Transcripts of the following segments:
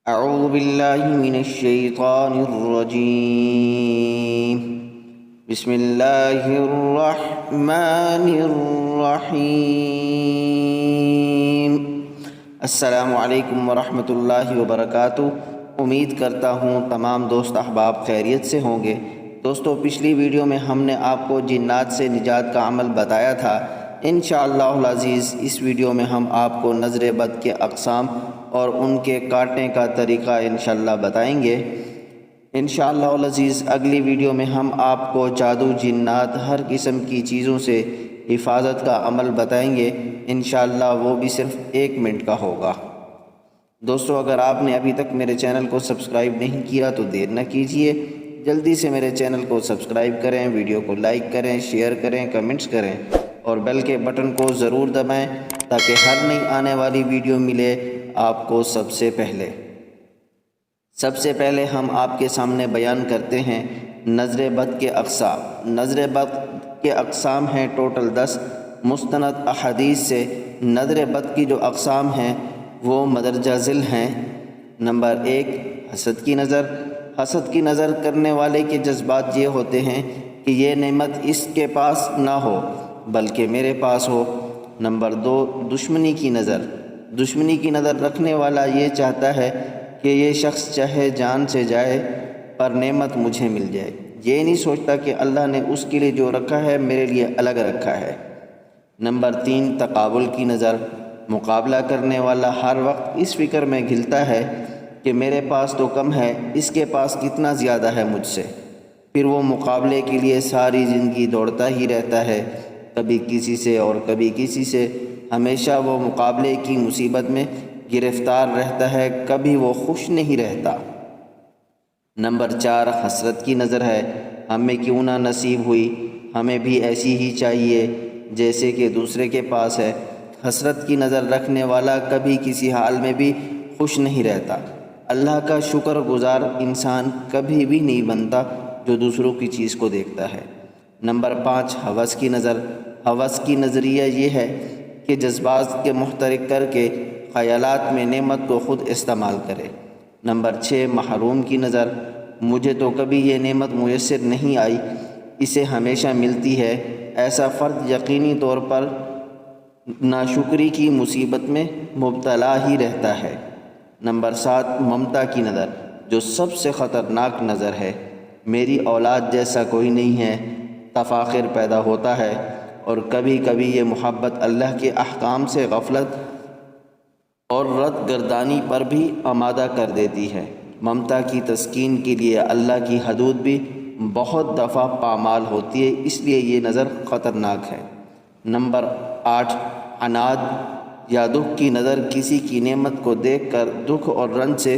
اعوذ باللہ من الشیطان الرجیم بسم اللہ الرحمن الرحیم۔ السلام علیکم ورحمۃ اللہ وبرکاتہ۔ امید کرتا ہوں تمام دوست احباب خیریت سے ہوں گے۔ دوستو، پچھلی ویڈیو میں ہم نے آپ کو جنات سے نجات کا عمل بتایا تھا۔ انشاءاللہ العزیز اس ویڈیو میں ہم آپ کو نظر بد کے اقسام اور ان کے کاٹنے کا طریقہ انشاءاللہ بتائیں گے۔ انشاءاللہ العزیز اگلی ویڈیو میں ہم آپ کو جادو، جنات، ہر قسم کی چیزوں سے حفاظت کا عمل بتائیں گے۔ انشاءاللہ وہ بھی صرف 1 منٹ کا ہوگا۔ دوستو، اگر آپ نے ابھی تک میرے چینل کو سبسکرائب نہیں کیا تو دیر نہ کیجیے، جلدی سے میرے چینل کو سبسکرائب کریں، ویڈیو کو لائک کریں، شیئر کریں، کمنٹس کریں اور بیل کے بٹن کو ضرور دبائیں تاکہ ہر نئی آنے والی ویڈیو ملے آپ کو سب سے پہلے۔ سب سے پہلے ہم آپ کے سامنے بیان کرتے ہیں نظر بد کے اقسام۔ نظر بد کے اقسام ہیں ٹوٹل 10 مستند احادیث سے۔ نظر بد کی جو اقسام ہیں وہ مدرجہ ذیل ہیں۔ نمبر 1، حسد کی نظر۔ حسد کی نظر کرنے والے کے جذبات یہ ہوتے ہیں کہ یہ نعمت اس کے پاس نہ ہو بلکہ میرے پاس ہو۔ نمبر 2، دشمنی کی نظر۔ دشمنی کی نظر رکھنے والا یہ چاہتا ہے کہ یہ شخص چاہے جان سے جائے پر نعمت مجھے مل جائے، یہ نہیں سوچتا کہ اللہ نے اس کے لیے جو رکھا ہے میرے لیے الگ رکھا ہے۔ نمبر 3، تقابل کی نظر۔ مقابلہ کرنے والا ہر وقت اس فکر میں گھلتا ہے کہ میرے پاس تو کم ہے، اس کے پاس کتنا زیادہ ہے مجھ سے، پھر وہ مقابلے کے لیے ساری زندگی دوڑتا ہی رہتا ہے، کبھی کسی سے اور کبھی کسی سے۔ ہمیشہ وہ مقابلے کی مصیبت میں گرفتار رہتا ہے، کبھی وہ خوش نہیں رہتا۔ نمبر 4، حسرت کی نظر ہے۔ ہمیں کیوں نہ نصیب ہوئی، ہمیں بھی ایسی ہی چاہیے جیسے کہ دوسرے کے پاس ہے۔ حسرت کی نظر رکھنے والا کبھی کسی حال میں بھی خوش نہیں رہتا۔ اللہ کا شکر گزار انسان کبھی بھی نہیں بنتا جو دوسروں کی چیز کو دیکھتا ہے۔ نمبر 5، ہوس کی نظر۔ ہوس کی نظریہ یہ ہے کہ جذبات کے محترک کر کے خیالات میں نعمت کو خود استعمال کرے۔ نمبر 6، محروم کی نظر۔ مجھے تو کبھی یہ نعمت میسر نہیں آئی، اسے ہمیشہ ملتی ہے۔ ایسا فرد یقینی طور پر ناشکری کی مصیبت میں مبتلا ہی رہتا ہے۔ نمبر 7، ممتا کی نظر، جو سب سے خطرناک نظر ہے۔ میری اولاد جیسا کوئی نہیں ہے، تفاخر پیدا ہوتا ہے اور کبھی کبھی یہ محبت اللہ کے احکام سے غفلت اور رد گردانی پر بھی آمادہ کر دیتی ہے۔ ممتا کی تسکین کے لیے اللہ کی حدود بھی بہت دفعہ پامال ہوتی ہے، اس لیے یہ نظر خطرناک ہے۔ نمبر 8، عناد یا دکھ کی نظر۔ کسی کی نعمت کو دیکھ کر دکھ اور رنج سے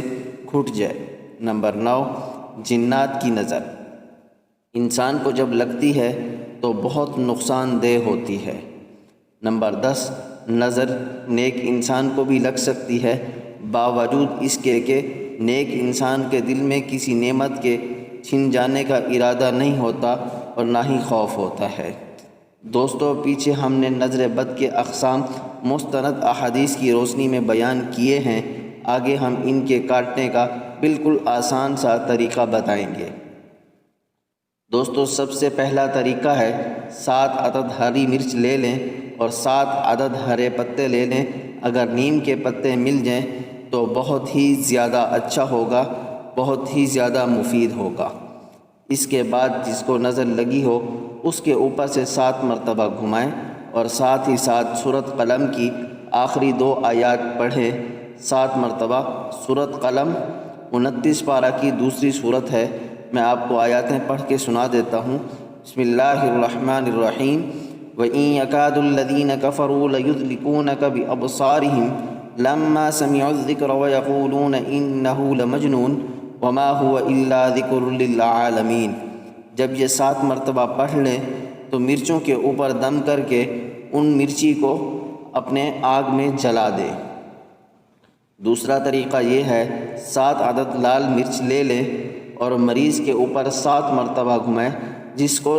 گھٹ جائے۔ نمبر 9، جنات کی نظر۔ انسان کو جب لگتی ہے تو بہت نقصان دہ ہوتی ہے۔ نمبر 10، نظر نیک انسان کو بھی لگ سکتی ہے، باوجود اس کے کہ نیک انسان کے دل میں کسی نعمت کے چھن جانے کا ارادہ نہیں ہوتا اور نہ ہی خوف ہوتا ہے۔ دوستو، پیچھے ہم نے نظر بد کے اقسام مستند احادیث کی روشنی میں بیان کیے ہیں، آگے ہم ان کے کاٹنے کا بالکل آسان سا طریقہ بتائیں گے۔ دوستو، سب سے پہلا طریقہ ہے 7 عدد ہری مرچ لے لیں اور 7 عدد ہرے پتے لے لیں۔ اگر نیم کے پتے مل جائیں تو بہت ہی زیادہ اچھا ہوگا، بہت ہی زیادہ مفید ہوگا۔ اس کے بعد جس کو نظر لگی ہو اس کے اوپر سے 7 مرتبہ گھمائیں اور ساتھ ہی ساتھ سورۃ قلم کی آخری 2 آیات پڑھیں 7 مرتبہ۔ سورۃ قلم 29 پارہ کی دوسری صورت ہے۔ میں آپ کو آیاتیں پڑھ کے سنا دیتا ہوں۔ بسم اللہ الرحمن الرحیم۔ وَإِن يَكَادُ الَّذِينَ كَفَرُوا لَيُزْلِقُونَكَ بِأَبْصَارِهِمْ لَمَّا سَمِعُوا الذِّكْرَ وَيَقُولُونَ إِنَّهُ لَمَجْنُونٌ وَمَا هُوَ إِلَّا ذِكْرٌ لِّلْعَالَمِينَ۔ جب یہ 7 مرتبہ پڑھ لیں تو مرچوں کے اوپر دم کر کے ان مرچی کو اپنے آگ میں جلا دیں۔ دوسرا طریقہ یہ ہے 7 عدد لال مرچ لے لیں اور مریض کے اوپر 7 مرتبہ گھمائیں جس کو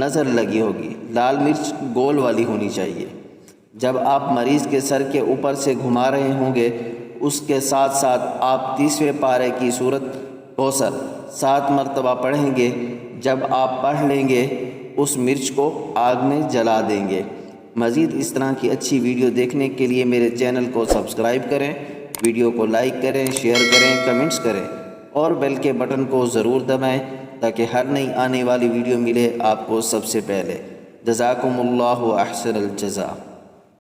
نظر لگی ہوگی۔ لال مرچ گول والی ہونی چاہیے۔ جب آپ مریض کے سر کے اوپر سے گھما رہے ہوں گے اس کے ساتھ ساتھ آپ 30ویں پارے کی سورت کوثر 7 مرتبہ پڑھیں گے۔ جب آپ پڑھ لیں گے اس مرچ کو آگ میں جلا دیں گے۔ مزید اس طرح کی اچھی ویڈیو دیکھنے کے لیے میرے چینل کو سبسکرائب کریں، ویڈیو کو لائک کریں، شیئر کریں، کمنٹس کریں اور بیل کے بٹن کو ضرور دبائیں تاکہ ہر نئی آنے والی ویڈیو ملے آپ کو سب سے پہلے۔ جزاکم اللہ احسن الجزاء۔